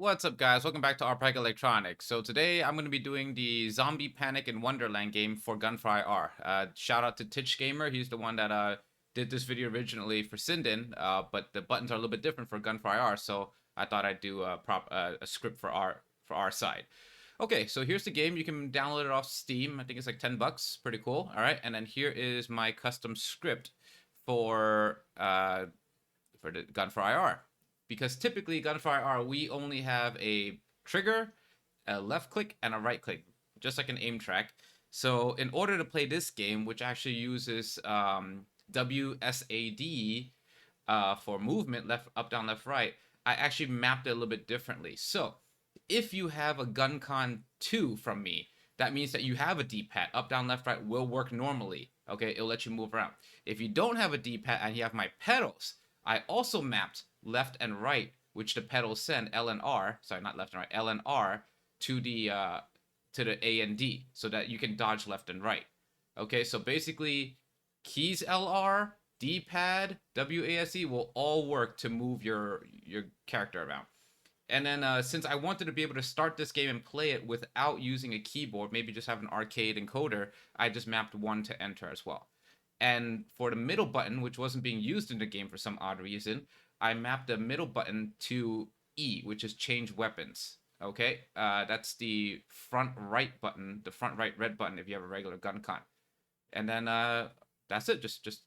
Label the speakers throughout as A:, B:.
A: What's up, guys? Welcome back to RPEG Electronics. So today I'm going to be doing the Zombie Panic in Wonderland game for Gun4IR. Shout out to Titch Gamer. He's the one that did this video originally for Sinden, but the buttons are a little bit different for Gun4IR, so I thought I'd do a script for our side. Okay, so here's the game. You can download it off Steam. I think it's like 10 bucks. Pretty cool. All right, and then here is my custom script for the Gun4IR. Because typically Gun4IR, we only have a trigger, a left click, and a right click, just like an aim track. So in order to play this game, which actually uses WSAD for movement, left, up, down, left, right, I actually mapped it a little bit differently. So if you have a GunCon 2 from me, that means that you have a D-pad. Up, down, left, right will work normally. Okay, it'll let you move around. If you don't have a D-pad and you have my pedals, I also mapped left and right, which the pedals send L and R, sorry, not left and right, L and R to the A and D, so that you can dodge left and right. Okay, so basically, keys LR, D-pad, WASD will all work to move your character around. And then since I wanted to be able to start this game and play it without using a keyboard, maybe just have an arcade encoder, I just mapped 1 to enter as well. And for the middle button, which wasn't being used in the game for some odd reason, I mapped the middle button to E, which is change weapons. Okay, that's the front right button, the front right red button if you have a regular gun con. And then that's it. Just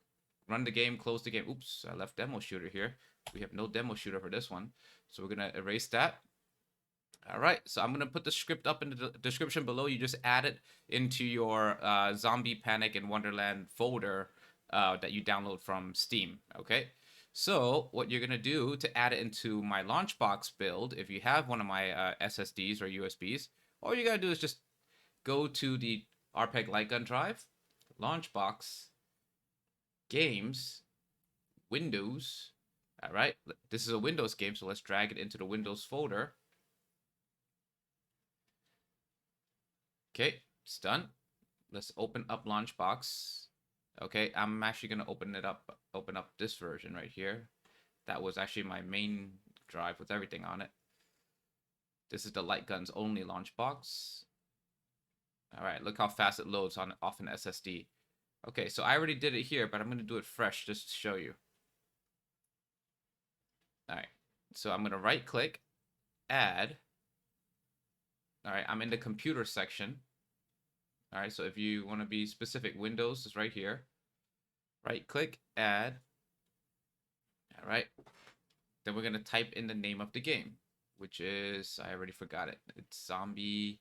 A: run the game, close the game. Oops, I left demo shooter here. We have no demo shooter for this one, so we're gonna erase that. All right, so I'm gonna put the script up in the description below. You just add it into your Zombie Panic in Wonderland folder that you download from Steam. Okay, so what you're gonna do to add it into my Launchbox build, if you have one of my SSDs or USBs, all you gotta do is just go to the RPEG Light Gun drive, Launchbox, Games, Windows. All right, this is a Windows game, so let's drag it into the Windows folder. Okay, it's done. Let's open up Launchbox. Okay, I'm actually gonna open up this version right here. That was actually my main drive with everything on it. This is the light guns only Launchbox. All right, look how fast it loads off an SSD. Okay, so I already did it here, but I'm gonna do it fresh just to show you. All right, so I'm gonna right click, add. All right, I'm in the computer section. All right, so if you want to be specific, Windows is right here. Right click, add. All right, then we're going to type in the name of the game, which is, I already forgot it. It's Zombie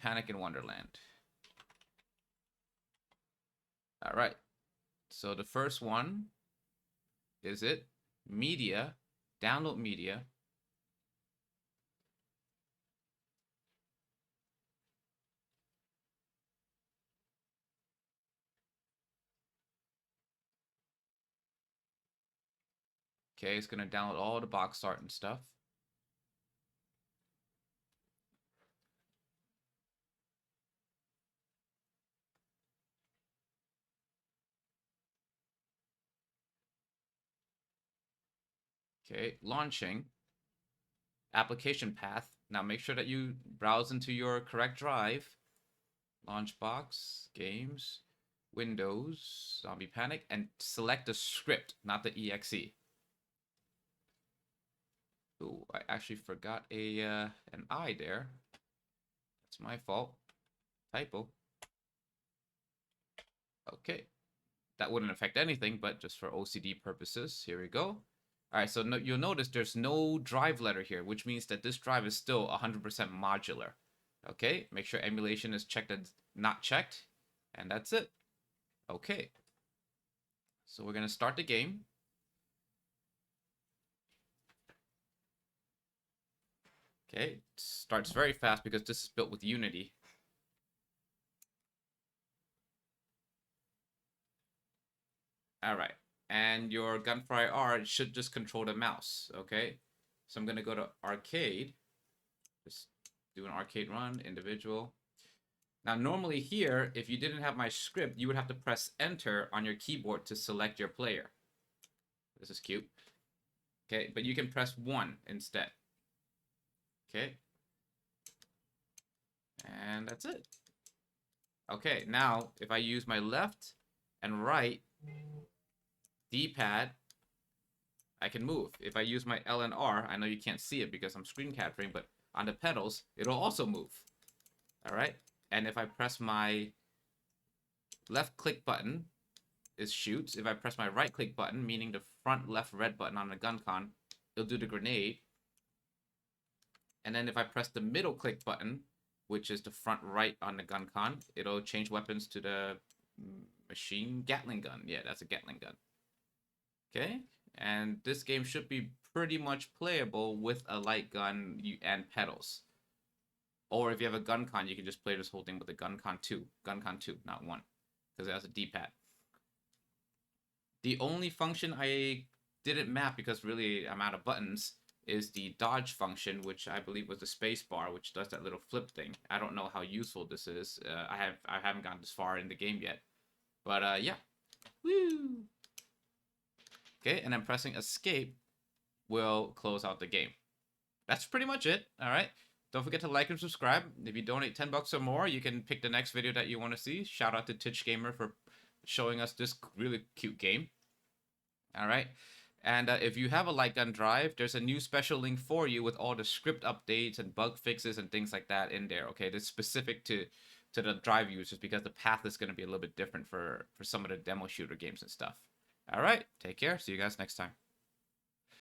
A: Panic in Wonderland. All right, so the first one is it, media, download media. Okay, it's going to download all the box art and stuff. Okay, launching. Application path. Now make sure that you browse into your correct drive. Launchbox, games, Windows, Zombie Panic, and select the script, not the exe. Ooh, I actually forgot an I there. That's my fault. Typo. Okay. That wouldn't affect anything, but just for OCD purposes, here we go. All right, so you'll notice there's no drive letter here, which means that this drive is still 100% modular. Okay, make sure emulation is checked and not checked, and that's it. Okay, so we're gonna start the game. Okay, it starts very fast because this is built with Unity. All right, and your Gun4IR should just control the mouse. Okay, so I'm gonna go to arcade. Just do an arcade run, individual. Now, normally here, if you didn't have my script, you would have to press enter on your keyboard to select your player. This is cute. Okay, but you can press 1 instead. Okay. And that's it. Okay, now if I use my left and right D-pad, I can move. If I use my L and R, I know you can't see it because I'm screen capturing, but on the pedals, it'll also move. All right? And if I press my left click button, is shoot. If I press my right click button, meaning the front left red button on the gun con, it'll do the grenade. And then if I press the middle click button, which is the front right on the gun con, it'll change weapons to the machine Gatling gun. Yeah, that's a Gatling gun. Okay, and this game should be pretty much playable with a light gun and pedals. Or if you have a gun con, you can just play this whole thing with a gun con 2, not 1, because it has a D-pad. The only function I didn't map because really I'm out of buttons is the dodge function, which I believe was the space bar, which does that little flip thing. I don't know how useful this is. I haven't gotten this far in the game yet, but yeah, woo. Okay, and then pressing escape will close out the game. That's pretty much it. All right. Don't forget to like and subscribe. If you donate $10 or more, you can pick the next video that you want to see. Shout out to Titch Gamer for showing us this really cute game. All right. And if you have a light gun drive, there's a new special link for you with all the script updates and bug fixes and things like that in there. Okay, that's specific to the drive users because the path is going to be a little bit different for some of the demo shooter games and stuff. All right, take care. See you guys next time.